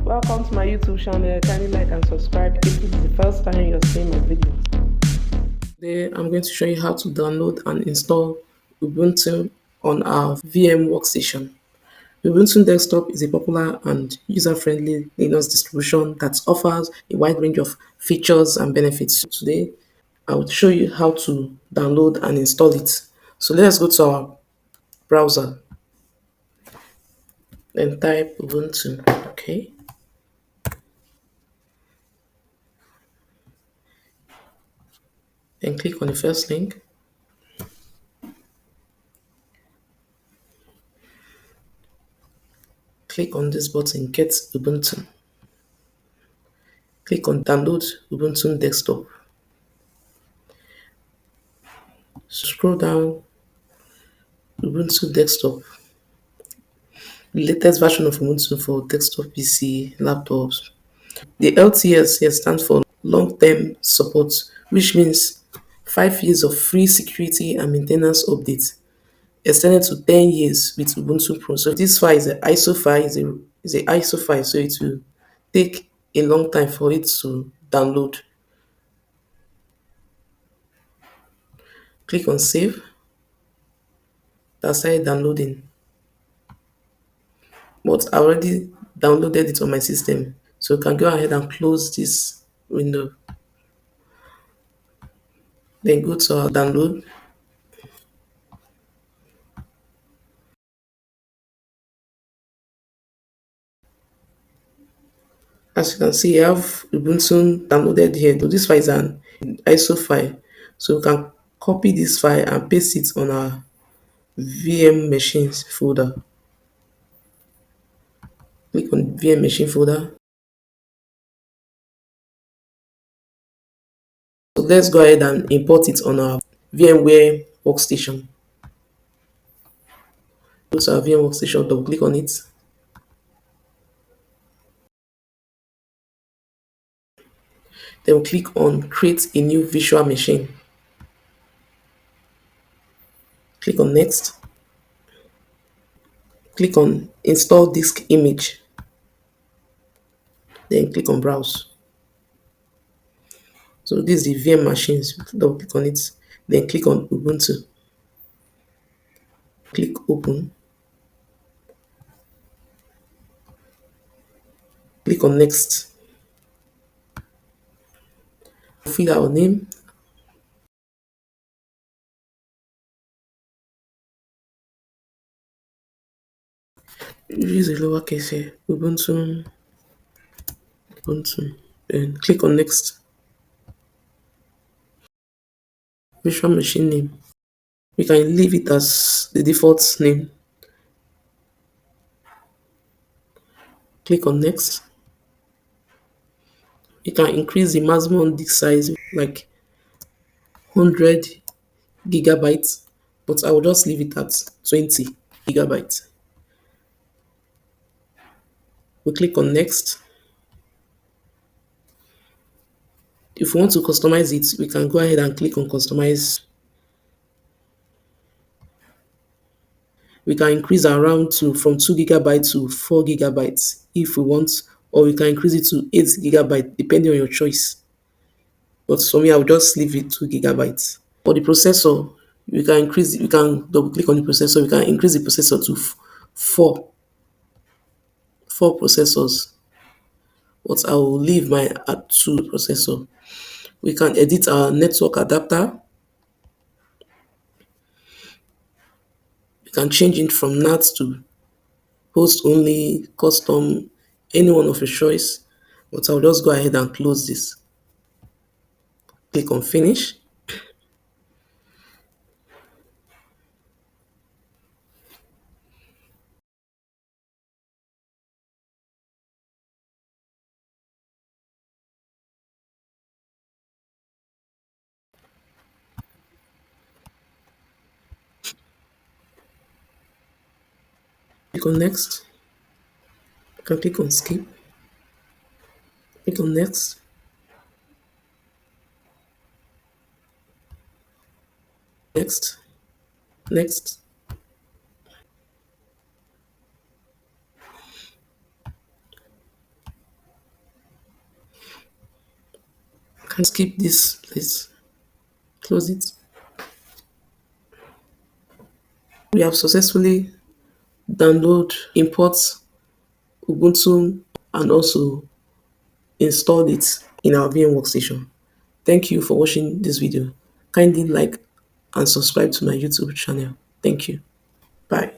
Welcome to my YouTube channel. Kindly like and subscribe if this is the first time you're seeing my videos. Today, I'm going to show you how to download and install Ubuntu on our VM workstation. Ubuntu Desktop is a popular and user-friendly Linux distribution that offers a wide range of features and benefits. Today, I will show you how to download and install it. So let's go to our browser, then type Ubuntu. Okay, then click on the first link. Click on this button, Get Ubuntu. Click on Download Ubuntu Desktop. Scroll down Ubuntu Desktop, the latest version of Ubuntu for desktop PC, laptops. The LTS here stands for long term support, which means 5 years of free security and maintenance updates, extended to 10 years with Ubuntu Pro. So this file is an ISO file, is a ISO file, so it will take a long time for it to download. Click on Save. That started downloading. But I already downloaded it on my system. So you can go ahead and close this window. Then go to our download. As you can see, I have Ubuntu downloaded here. So this file is an ISO file. So you can copy this file and paste it on our VM machines folder. Click on VM machine folder. So let's go ahead and import it on our VMware workstation. Go to our VM workstation, double click on it. Then we'll click on Create a new virtual machine. Click on Next. Click on Install Disk Image. Then click on Browse. So this is the VM machines. Double click on it. Then click on Ubuntu. Click Open. Click on Next. Fill our name. Use a lowercase here. Ubuntu. Ubuntu. Then click on Next. Virtual machine name. We can leave it as the default name. Click on Next. You can increase the maximum disk size like 100 gigabytes, but I will just leave it at 20 gigabytes. We click on Next. If we want to customize it, we can go ahead and click on Customize. We can increase our RAM to from 2 gigabytes to 4 gigabytes if we want, or we can increase it to 8 gigabytes depending on your choice. But for me, I will just leave it 2 gigabytes. For the processor, we can double click on the processor, we can increase the processor to four, four processors, but I will leave mine at two processor. We can edit our network adapter. We can change it from NAT to host only, custom, any one of your choice. But I'll just go ahead and close this. Click on finish. Click on next. You can click on skip. Click on next. Next. Next. Can skip this, please. Close it. We have successfully import Ubuntu, and also installed it in our VM workstation. Thank you for watching this video. Kindly like and subscribe to my YouTube channel. Thank you. Bye.